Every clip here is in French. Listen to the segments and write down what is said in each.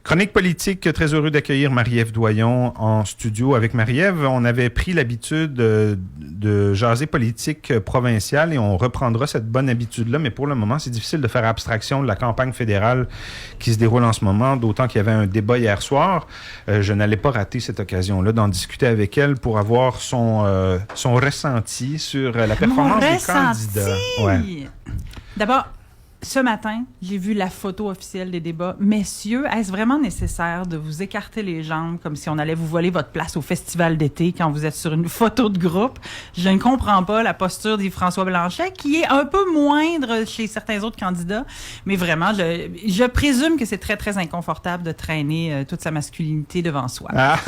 Chronique politique, très heureux d'accueillir Marie-Ève Doyon en studio. Avec Marie-Ève, on avait pris l'habitude de jaser politique provinciale et on reprendra cette bonne habitude-là, mais pour le moment, c'est difficile de faire abstraction de la campagne fédérale qui se déroule en ce moment, d'autant qu'il y avait un débat hier soir. Je n'allais pas rater cette occasion-là d'en discuter avec elle pour avoir son ressenti sur la performance des candidats. Ouais. D'abord, ce matin, j'ai vu la photo officielle des débats. Messieurs, est-ce vraiment nécessaire de vous écarter les jambes comme si on allait vous voler votre place au festival d'été quand vous êtes sur une photo de groupe? Je ne comprends pas la posture d'Yves-François Blanchet, qui est un peu moindre chez certains autres candidats. Mais vraiment, je présume que c'est très, très inconfortable de traîner toute sa masculinité devant soi. Ah.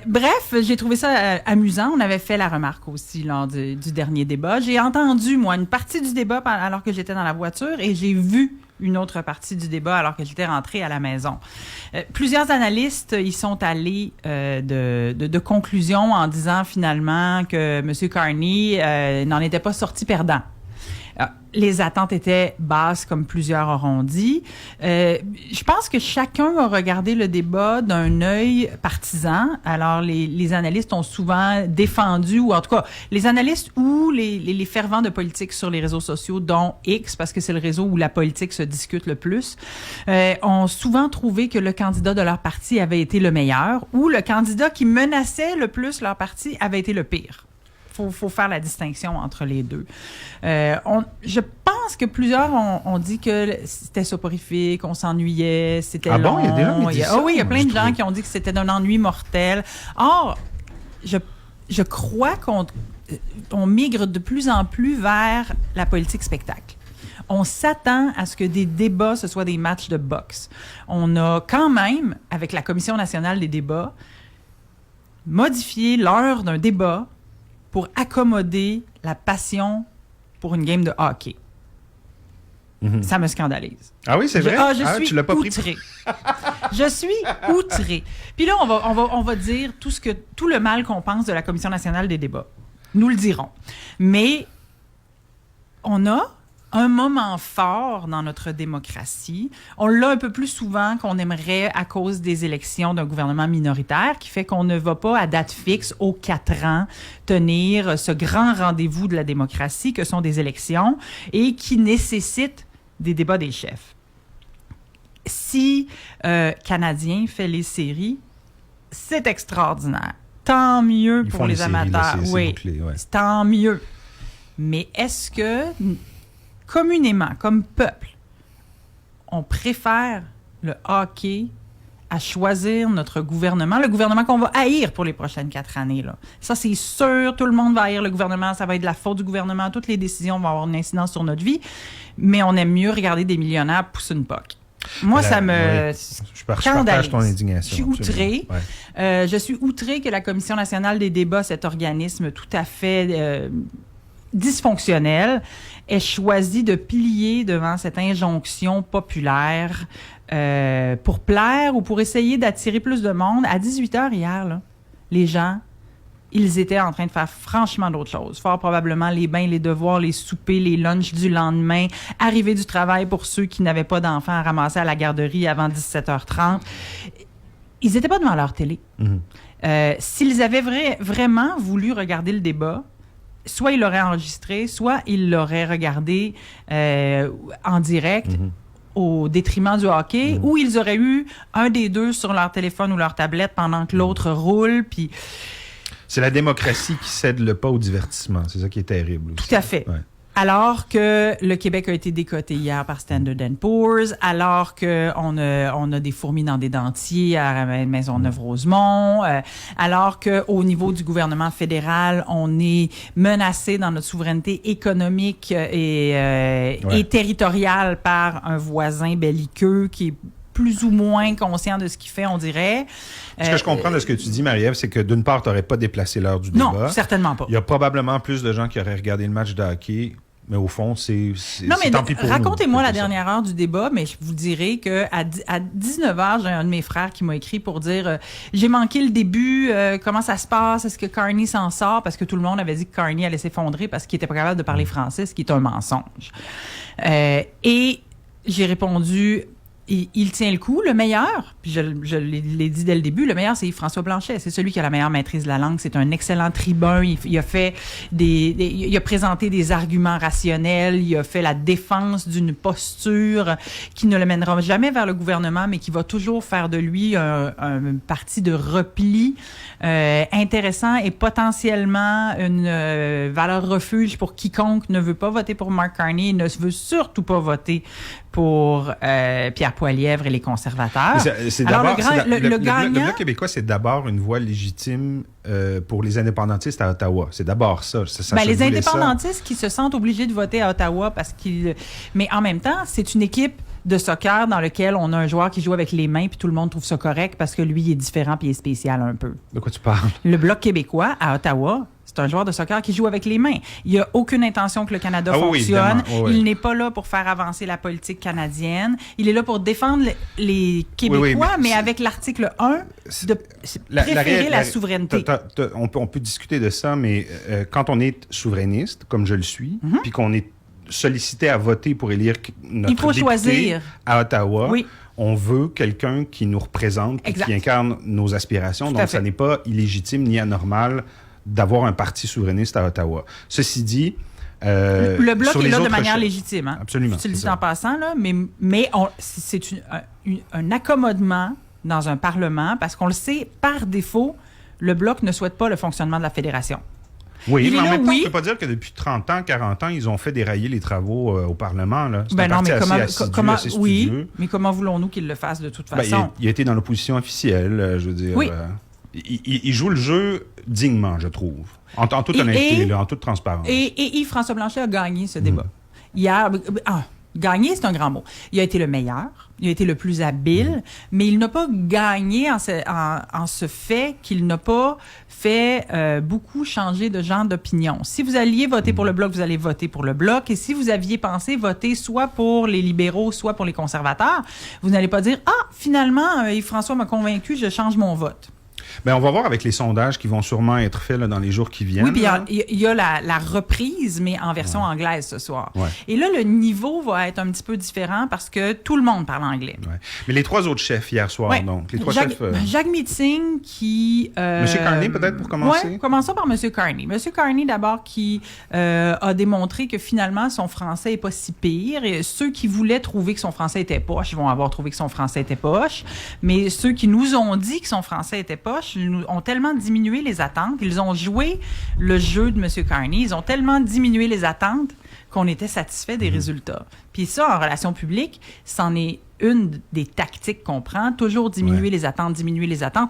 Bref, j'ai trouvé ça amusant. On avait fait la remarque aussi lors du dernier débat. J'ai entendu, moi, une partie du débat alors que j'étais dans la voiture. Et j'ai vu une autre partie du débat alors que j'étais rentrée à la maison. Plusieurs analystes y sont allés de conclusions en disant finalement que M. Carney n'en était pas sorti perdant. Les attentes étaient basses, comme plusieurs auront dit. Je pense que chacun a regardé le débat d'un œil partisan. Alors, les analystes ont souvent défendu, ou en tout cas, les analystes ou les fervents de politique sur les réseaux sociaux, dont X, parce que c'est le réseau où la politique se discute le plus, ont souvent trouvé que le candidat de leur parti avait été le meilleur, ou le candidat qui menaçait le plus leur parti avait été le pire. Faut faire la distinction entre les deux. Je pense que plusieurs ont dit que c'était soporifique, on s'ennuyait, c'était long. Bon? Il y a des gens qui disent ça? Oui, il y a plein de gens qui ont dit que c'était d'un ennui mortel. Or, je crois qu'on migre de plus en plus vers la politique spectacle. On s'attend à ce que des débats, ce soit des matchs de boxe. On a quand même, avec la Commission nationale des débats, modifié l'heure d'un débat pour accommoder la passion pour une game de hockey. Mm-hmm. Ça me scandalise. Ah oui, c'est vrai? Je suis tu l'as pas outrée. Je suis outrée. Puis là, on va dire tout le mal qu'on pense de la Commission nationale des débats. Nous le dirons. Mais on a un moment fort dans notre démocratie. On l'a un peu plus souvent qu'on aimerait à cause des élections d'un gouvernement minoritaire qui fait qu'on ne va pas à date fixe aux 4 ans tenir ce grand rendez-vous de la démocratie que sont des élections et qui nécessite des débats des chefs. Si Canadien fait les séries, c'est extraordinaire. Tant mieux pour les amateurs. Oui, bouclé, ouais. Tant mieux. Mais est-ce que communément, comme peuple, on préfère le hockey à choisir notre gouvernement, le gouvernement qu'on va haïr pour les prochaines 4 années. Là. Ça, c'est sûr, tout le monde va haïr le gouvernement, ça va être de la faute du gouvernement, toutes les décisions vont avoir une incidence sur notre vie, mais on aime mieux regarder des millionnaires pousser une poque. Moi, ça me Je partage ton indignation. Je suis outrée. Ouais. Je suis outrée que la Commission nationale des débats, cet organisme tout à fait dysfonctionnel, ait choisi de plier devant cette injonction populaire pour plaire ou pour essayer d'attirer plus de monde. À 18h hier, là, les gens, ils étaient en train de faire franchement d'autres choses. Fort probablement les bains, les devoirs, les soupers, les lunchs du lendemain, arriver du travail pour ceux qui n'avaient pas d'enfants à ramasser à la garderie avant 17h30. Ils n'étaient pas devant leur télé. Mm-hmm. S'ils avaient vraiment voulu regarder le débat, soit ils l'auraient enregistré, soit ils l'auraient regardé en direct au détriment du hockey, ou ils auraient eu un des deux sur leur téléphone ou leur tablette pendant que l'autre roule. Puis c'est la démocratie qui cède le pas au divertissement. C'est ça qui est terrible aussi. Tout à fait. Ouais. Alors que le Québec a été décoté hier par Standard & Poor's, alors qu'on a des fourmis dans des dentiers à Maisonneuve-Rosemont, alors qu'au niveau du gouvernement fédéral, on est menacé dans notre souveraineté économique et territoriale par un voisin belliqueux qui est plus ou moins conscient de ce qu'il fait, on dirait. Ce que je comprends de ce que tu dis, Marie-Ève, c'est que d'une part, tu n'aurais pas déplacé l'heure du débat. Non, certainement pas. Il y a probablement plus de gens qui auraient regardé le match de hockey, mais au fond, c'est tant pis pour nous. Racontez-moi la dernière heure du débat, mais je vous dirai qu'à 19h, j'ai un de mes frères qui m'a écrit pour dire j'ai manqué le début, comment ça se passe, est-ce que Carney s'en sort? Parce que tout le monde avait dit que Carney allait s'effondrer parce qu'il n'était pas capable de parler français, ce qui est un mensonge. Et j'ai répondu... il tient le coup. Le meilleur, puis je l'ai dit dès le début, le meilleur, c'est Yves-François Blanchet. C'est celui qui a la meilleure maîtrise de la langue. C'est un excellent tribun. Il a fait il a présenté des arguments rationnels. Il a fait la défense d'une posture qui ne le mènera jamais vers le gouvernement, mais qui va toujours faire de lui un parti de repli intéressant et potentiellement une valeur refuge pour quiconque ne veut pas voter pour Mark Carney, ne veut surtout pas voter pour Pierre Poilievre et les conservateurs. Alors, le Bloc québécois, c'est d'abord une voix légitime pour les indépendantistes à Ottawa. C'est d'abord ça. Les indépendantistes qui se sentent obligés de voter à Ottawa parce qu'ils... Mais en même temps, c'est une équipe de soccer dans lequel on a un joueur qui joue avec les mains puis tout le monde trouve ça correct parce que lui, il est différent puis il est spécial un peu. De quoi tu parles? Le Bloc québécois à Ottawa, c'est un joueur de soccer qui joue avec les mains. Il n'y a aucune intention que le Canada fonctionne. Il n'est pas là pour faire avancer la politique canadienne. Il est là pour défendre les Québécois, mais avec l'article 1 de préférer la souveraineté. On peut discuter de ça, mais quand on est souverainiste, comme je le suis, puis qu'on est sollicité à voter pour élire notre député choisir. À Ottawa, on veut quelqu'un qui nous représente, qui incarne nos aspirations. Donc, ça n'est pas illégitime ni anormal d'avoir un parti souverainiste à Ottawa. Ceci dit... le Bloc est là de manière légitime. Hein? Absolument. Je te le dis en passant, là, mais c'est un accommodement dans un Parlement, parce qu'on le sait, par défaut, le Bloc ne souhaite pas le fonctionnement de la Fédération. Oui, mais en même temps, on ne peut pas dire que depuis 30 ans, 40 ans, ils ont fait dérailler les travaux au Parlement. Là. C'est un parti assez studieux. Mais comment voulons-nous qu'ils le fassent de toute façon? Il a été dans l'opposition officielle, je veux dire. Oui. Il joue le jeu dignement, je trouve. En toute honnêteté, en toute transparence. Et Yves-François Blanchet a gagné ce débat. Gagner, c'est un grand mot. Il a été le meilleur, il a été le plus habile, mais il n'a pas gagné en ce fait qu'il n'a pas fait beaucoup changer de genre d'opinion. Si vous alliez voter pour le Bloc, vous allez voter pour le Bloc. Et si vous aviez pensé voter soit pour les libéraux, soit pour les conservateurs, vous n'allez pas dire « Ah, finalement, Yves-François m'a convaincu, je change mon vote ». Bien, on va voir avec les sondages qui vont sûrement être faits là, dans les jours qui viennent. Oui, puis il y a la reprise, mais en version anglaise ce soir. Ouais. Et là, le niveau va être un petit peu différent parce que tout le monde parle anglais. Ouais. Mais les trois autres chefs hier soir, donc. Les trois chefs... Jagmeet Singh qui... Monsieur Carney, peut-être, pour commencer? Oui, commençons par Monsieur Carney. Monsieur Carney, d'abord, qui a démontré que finalement, son français n'est pas si pire. Et ceux qui voulaient trouver que son français était poche vont avoir trouvé que son français était poche. Mais ceux qui nous ont dit que son français était poche ont tellement diminué les attentes. Ils ont joué le jeu de M. Carney. Ils ont tellement diminué les attentes qu'on était satisfait des résultats. Puis ça, en relations publiques, c'en est une des tactiques qu'on prend. Toujours diminuer les attentes,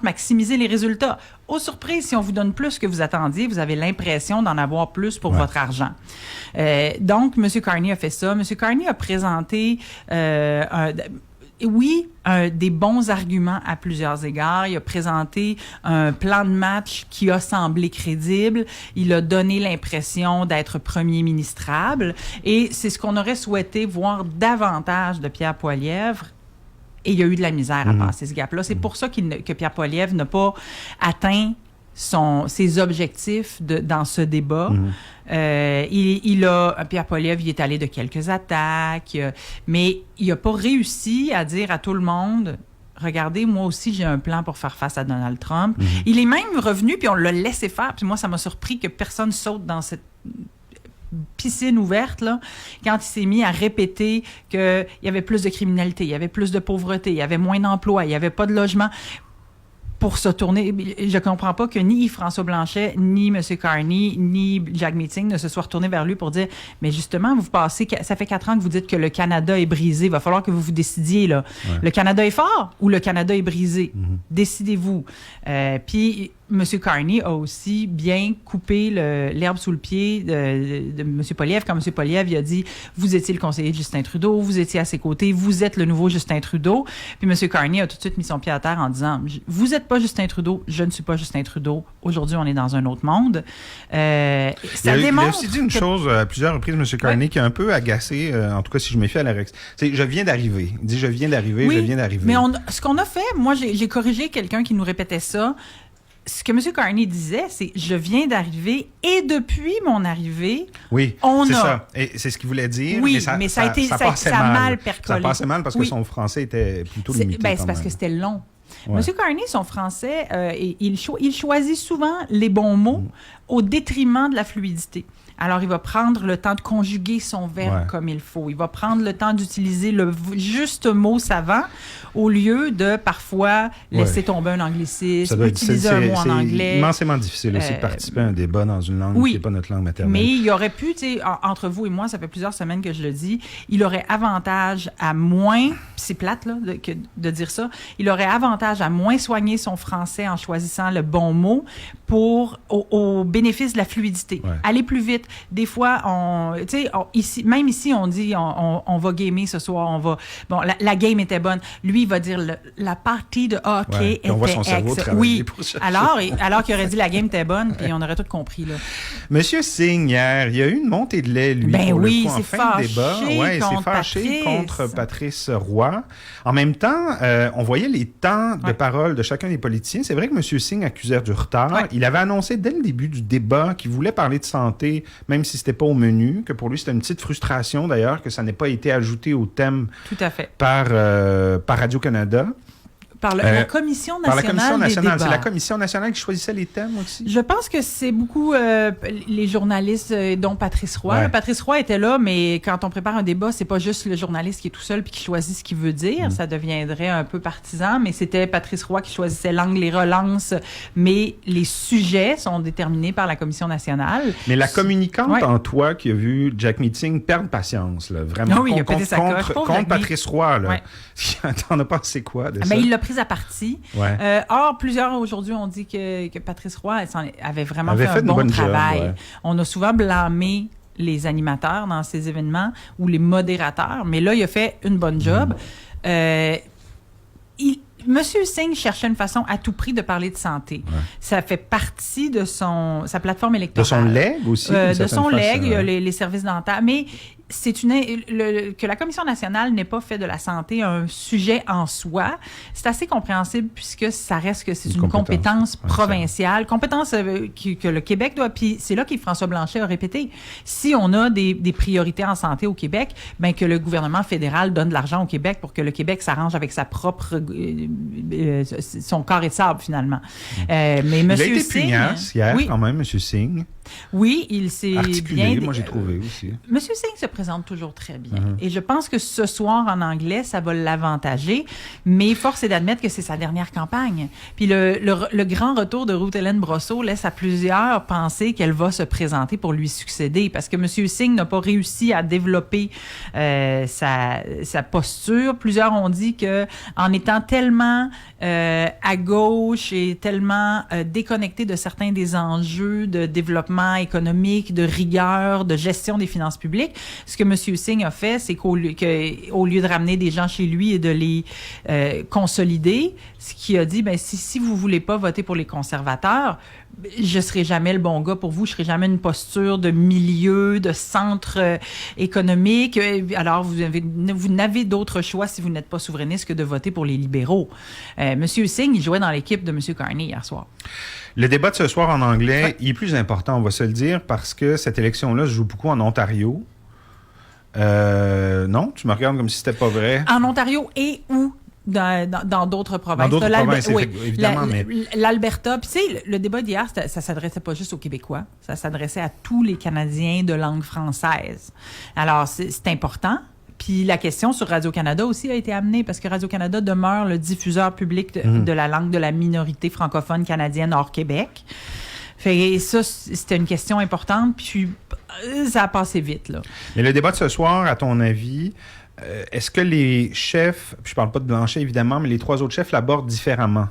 maximiser les résultats. Aux surprises, si on vous donne plus que vous attendiez, vous avez l'impression d'en avoir plus pour votre argent. Donc, M. Carney a fait ça. M. Carney a présenté... des bons arguments à plusieurs égards. Il a présenté un plan de match qui a semblé crédible. Il a donné l'impression d'être premier ministrable. Et c'est ce qu'on aurait souhaité voir davantage de Pierre Poilievre. Et il y a eu de la misère à passer ce gap-là. C'est pour ça que Pierre Poilievre n'a pas atteint ses objectifs dans ce débat. Pierre Poilievre, il est allé de quelques attaques, mais il n'a pas réussi à dire à tout le monde « Regardez, moi aussi, j'ai un plan pour faire face à Donald Trump. Il est même revenu, puis on l'a laissé faire. Puis moi, ça m'a surpris que personne saute dans cette piscine ouverte, là, quand il s'est mis à répéter qu'il y avait plus de criminalité, il y avait plus de pauvreté, il y avait moins d'emplois, il n'y avait pas de logement. Pour se tourner, je ne comprends pas que ni Yves-François Blanchet, ni M. Carney, ni Jagmeet Singh ne se soient retournés vers lui pour dire « Mais justement, ça fait 4 ans que vous dites que le Canada est brisé. Il va falloir que vous vous décidiez. Là. Le Canada est fort ou le Canada est brisé? Décidez-vous. » Puis M. Carney a aussi bien coupé l'herbe sous le pied de M. Poilievre. Quand M. Poilievre il a dit « Vous étiez le conseiller de Justin Trudeau, vous étiez à ses côtés, vous êtes le nouveau Justin Trudeau. » Puis M. Carney a tout de suite mis son pied à terre en disant « Vous êtes pas Justin Trudeau, je ne suis pas Justin Trudeau. Aujourd'hui, on est dans un autre monde. » Il a aussi dit une chose à plusieurs reprises, M. Carney, qui a un peu agacé, en tout cas si je me fie à la réaction. C'est « Je viens d'arriver. » Il dit « Je viens d'arriver, je viens d'arriver. » Mais ce qu'on a fait, moi, j'ai corrigé quelqu'un qui nous répétait ça. ce que M. Carney disait, c'est « Je viens d'arriver et depuis mon arrivée, oui, on c'est a... » ça. Et c'est ce qu'il voulait dire. Oui, mais ça a mal percolé. Ça passait mal parce que son français était plutôt limité. C'est parce que c'était long. Ouais. M. Carney, son français, il choisit souvent les bons mots au détriment de la fluidité. Alors, il va prendre le temps de conjuguer son verbe comme il faut. Il va prendre le temps d'utiliser le juste mot savant au lieu de, parfois, laisser tomber un anglicisme, utiliser un mot en anglais. C'est immensément difficile aussi de participer à un débat dans une langue qui n'est pas notre langue maternelle. Mais il aurait pu, tu sais, entre vous et moi, ça fait plusieurs semaines que je le dis, il aurait avantage à moins, c'est plate là, de dire ça, il aurait avantage à moins soigner son français en choisissant le bon mot au bénéfice de la fluidité. Ouais. Aller plus vite. Des fois, même ici, on dit on va gamer ce soir, la game était bonne. Lui, il va dire la partie de hockey était on voit son cerveau travailler pour chercher. Alors qu'il aurait dit la game était bonne, puis on aurait tout compris, là. Monsieur Singh, hier, il y a eu une montée de lait, lui, pour le coup, en fin de débat. Il s'est fâché contre Patrice Roy. En même temps, on voyait les temps de parole de chacun des politiciens. C'est vrai que M. Singh accusait du retard. Ouais. Il avait annoncé dès le début du débat qu'il voulait parler de santé, même si c'était pas au menu, que pour lui, c'était une petite frustration, d'ailleurs, que ça n'ait pas été ajouté au thème par Radio-Canada. Par la Commission nationale des débats. C'est la Commission nationale qui choisissait les thèmes aussi? Je pense que c'est beaucoup les journalistes, dont Patrice Roy. Ouais. Patrice Roy était là, mais quand on prépare un débat, c'est pas juste le journaliste qui est tout seul puis qui choisit ce qu'il veut dire. Ça deviendrait un peu partisan, mais c'était Patrice Roy qui choisissait l'angle, les relances, mais les sujets sont déterminés par la Commission nationale. Mais la communicante en toi qui a vu Jack Meeting perdre patience, là, vraiment, contre Patrice Roy. Là. Ouais. T'en as pensé quoi de ça? Il l'a prise à partie. Ouais. Or, plusieurs aujourd'hui ont dit que Patrice Roy avait vraiment fait un bon travail. Ouais. On a souvent blâmé les animateurs dans ces événements ou les modérateurs, mais là, il a fait une bonne job. Monsieur Singh cherchait une façon à tout prix de parler de santé. Ouais. Ça fait partie de sa plateforme électorale. De son legs aussi? De son legs, il y a les services dentaires. Mais c'est que la Commission nationale n'ait pas fait de la santé un sujet en soi, c'est assez compréhensible puisque ça reste que c'est une compétence provinciale, compétence que le Québec doit. Puis c'est là que François Blanchet a répété. Si on a des priorités en santé au Québec, ben que le gouvernement fédéral donne de l'argent au Québec pour que le Québec s'arrange avec sa propre son carré de sable finalement. Mais il a été pugnace hier quand même, M. Singh. Oui, il s'est articulé, bien... moi j'ai trouvé aussi. M. Singh se présente toujours très bien. Et je pense que ce soir, en anglais, ça va l'avantager. Mais force est d'admettre que c'est sa dernière campagne. Puis le grand retour de Ruth-Hélène Brosseau laisse à plusieurs penser qu'elle va se présenter pour lui succéder. Parce que M. Singh n'a pas réussi à développer sa posture. Plusieurs ont dit que en étant tellement à gauche et tellement déconnecté de certains des enjeux de développement économique, de rigueur, de gestion des finances publiques. Ce que M. Singh a fait, c'est qu'au lieu de ramener des gens chez lui et de les consolider, ce qu'il a dit, si vous voulez pas voter pour les conservateurs, je serai jamais le bon gars pour vous, je serai jamais une posture de milieu, de centre économique. Alors, vous n'avez d'autre choix si vous n'êtes pas souverainiste que de voter pour les libéraux. M. Singh, il jouait dans l'équipe de M. Carney hier soir. Le débat de ce soir en anglais, il est plus important, on va se le dire, parce que cette élection-là se joue beaucoup en Ontario. Non? Tu me regardes comme si c'était pas vrai. En Ontario et où? Dans d'autres provinces. Dans d'autres provinces, évidemment. L'Alberta. Puis, tu sais, le débat d'hier, ça s'adressait pas juste aux Québécois. Ça s'adressait à tous les Canadiens de langue française. Alors, c'est important. Puis la question sur Radio-Canada aussi a été amenée parce que Radio-Canada demeure le diffuseur public de la langue de la minorité francophone canadienne hors Québec. Fait ça, c'était une question importante, puis ça a passé vite, là. Mais le débat de ce soir, à ton avis, est-ce que les chefs, puis je parle pas de Blanchet évidemment, mais les trois autres chefs l'abordent différemment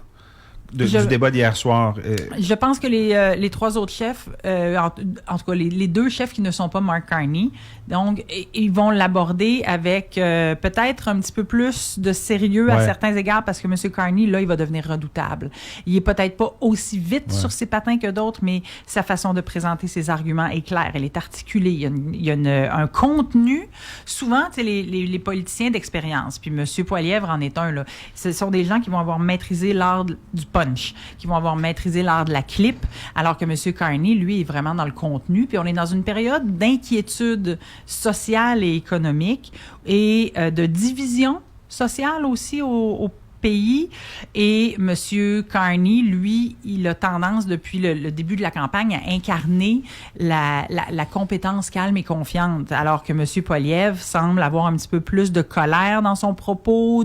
du débat d'hier soir? Je pense que les trois autres chefs, en tout cas les deux chefs qui ne sont pas Mark Carney, donc ils vont l'aborder avec peut-être un petit peu plus de sérieux à certains égards parce que M. Carney, là, il va devenir redoutable. Il est peut-être pas aussi vite sur ses patins que d'autres, mais sa façon de présenter ses arguments est claire, elle est articulée. Il y a un contenu. Souvent, tu sais, les politiciens d'expérience, puis M. Poilievre en est un, là. Ce sont des gens qui vont avoir maîtrisé l'art du punch, qui vont avoir maîtrisé l'art de la clip, alors que M. Carney, lui, est vraiment dans le contenu. Puis on est dans une période d'inquiétude sociale et économique et de division sociale aussi au pays. Et M. Carney, lui, il a tendance depuis le début de la campagne à incarner la compétence calme et confiante, alors que M. Poilievre semble avoir un petit peu plus de colère dans son propos.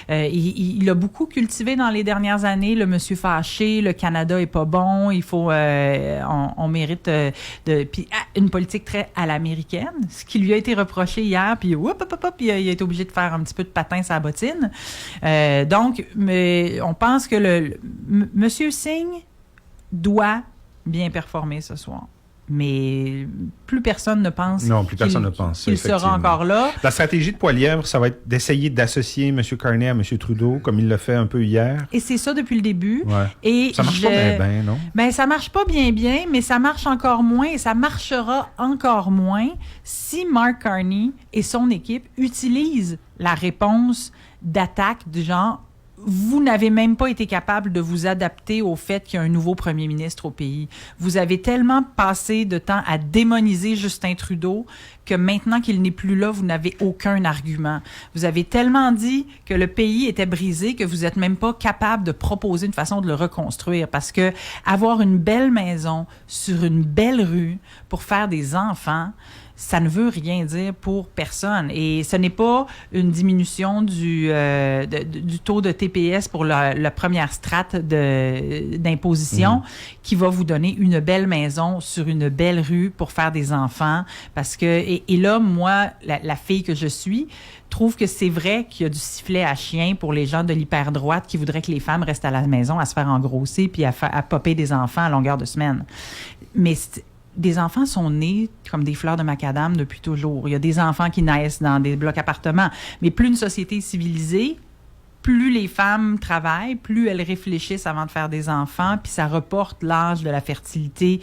Il a beaucoup cultivé dans les dernières années le monsieur fâché, le Canada est pas bon, il faut, on mérite puis une politique très à l'américaine, ce qui lui a été reproché hier, puis il a été obligé de faire un petit peu de patin sur la bottine. Donc, mais on pense que Monsieur Singh doit bien performer ce soir. Mais plus personne ne pense qu'il sera encore là. La stratégie de Poilievre, ça va être d'essayer d'associer M. Carney à M. Trudeau, comme il l'a fait un peu hier. Et c'est ça depuis le début. Ouais. Et ça marche pas bien, non? Ben, ça marche pas bien, mais ça marche encore moins et ça marchera encore moins si Mark Carney et son équipe utilisent la réponse d'attaque du genre « Vous n'avez même pas été capable de vous adapter au fait qu'il y a un nouveau premier ministre au pays. Vous avez tellement passé de temps à démoniser Justin Trudeau que maintenant qu'il n'est plus là, vous n'avez aucun argument. Vous avez tellement dit que le pays était brisé que vous n'êtes même pas capable de proposer une façon de le reconstruire. Parce que avoir une belle maison sur une belle rue pour faire des enfants, ça ne veut rien dire pour personne. Et ce n'est pas une diminution du taux de TPS pour la première strate d'imposition qui va vous donner une belle maison sur une belle rue pour faire des enfants. Parce que, et là, moi, la fille que je suis, trouve que c'est vrai qu'il y a du sifflet à chien pour les gens de l'hyper-droite qui voudraient que les femmes restent à la maison à se faire engrosser puis à popper des enfants à longueur de semaine. Mais des enfants sont nés comme des fleurs de macadam depuis toujours. Il y a des enfants qui naissent dans des blocs appartements. Mais plus une société est civilisée, plus les femmes travaillent, plus elles réfléchissent avant de faire des enfants, puis ça reporte l'âge de la fertilité.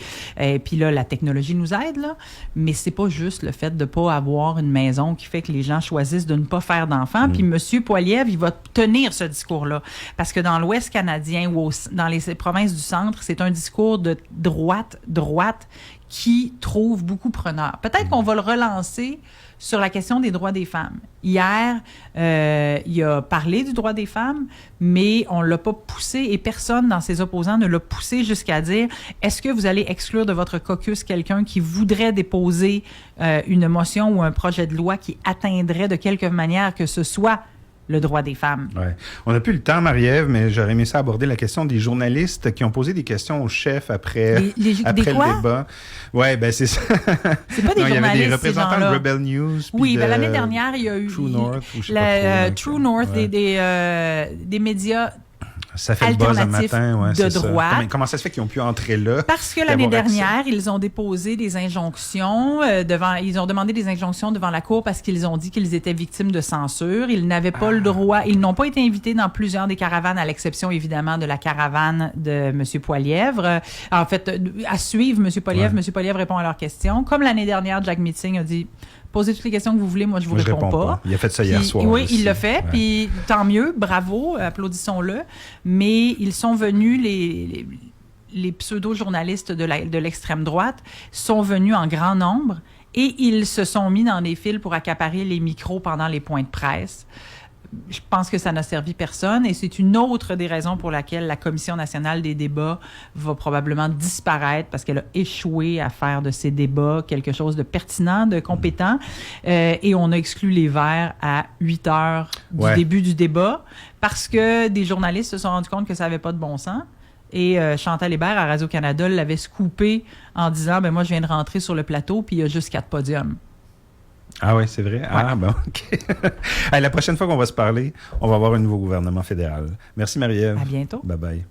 Puis là, la technologie nous aide, là. Mais c'est pas juste le fait de pas avoir une maison qui fait que les gens choisissent de ne pas faire d'enfants. Puis M. Poilievre, il va tenir ce discours-là. Parce que dans l'Ouest canadien ou dans les provinces du centre, c'est un discours de droite qui trouve beaucoup preneur. Peut-être qu'on va le relancer sur la question des droits des femmes. Hier, il a parlé du droit des femmes, mais on ne l'a pas poussé et personne dans ses opposants ne l'a poussé jusqu'à dire « Est-ce que vous allez exclure de votre caucus quelqu'un qui voudrait déposer une motion ou un projet de loi qui atteindrait de quelque manière que ce soit le droit des femmes. » Ouais. On n'a plus le temps, Marie-Ève, mais j'aurais aimé ça aborder la question des journalistes qui ont posé des questions au chef après le débat. Oui, ben c'est ça. C'est pas des journalistes, il y avait des représentants de Rebel News. Oui, ben l'année dernière, il y a eu True North, ou je sais pas trop, True North, des médias ça fait le buzz un matin, ouais, de droite. Comment ça se fait qu'ils ont pu entrer là? Parce que l'année dernière, ils ont déposé des injonctions ils ont demandé des injonctions devant la Cour parce qu'ils ont dit qu'ils étaient victimes de censure. Ils n'avaient pas le droit. Ils n'ont pas été invités dans plusieurs des caravanes, à l'exception évidemment de la caravane de M. Poilievre. En fait, à suivre M. Poilievre. Ouais. M. Poilievre répond à leurs questions. Comme l'année dernière, Jack Meeting a dit: posez toutes les questions que vous voulez, moi je vous réponds pas. Il a fait ça hier soir. Oui, aussi. Il l'a fait, puis tant mieux, bravo, applaudissons-le. Mais ils sont venus, les pseudo-journalistes de l'extrême droite sont venus en grand nombre et ils se sont mis dans des files pour accaparer les micros pendant les points de presse. Je pense que ça n'a servi personne et c'est une autre des raisons pour laquelle la Commission nationale des débats va probablement disparaître parce qu'elle a échoué à faire de ces débats quelque chose de pertinent, de compétent. Et on a exclu les Verts à 8 heures du début du débat parce que des journalistes se sont rendus compte que ça n'avait pas de bon sens. Et Chantal Hébert à Radio-Canada l'avait scoopé en disant « Ben moi, je viens de rentrer sur le plateau puis il y a juste 4 podiums. » Ah oui, c'est vrai? Ouais. Ah, bon, OK. La prochaine fois qu'on va se parler, on va avoir un nouveau gouvernement fédéral. Merci, Marie-Ève. À bientôt. Bye-bye.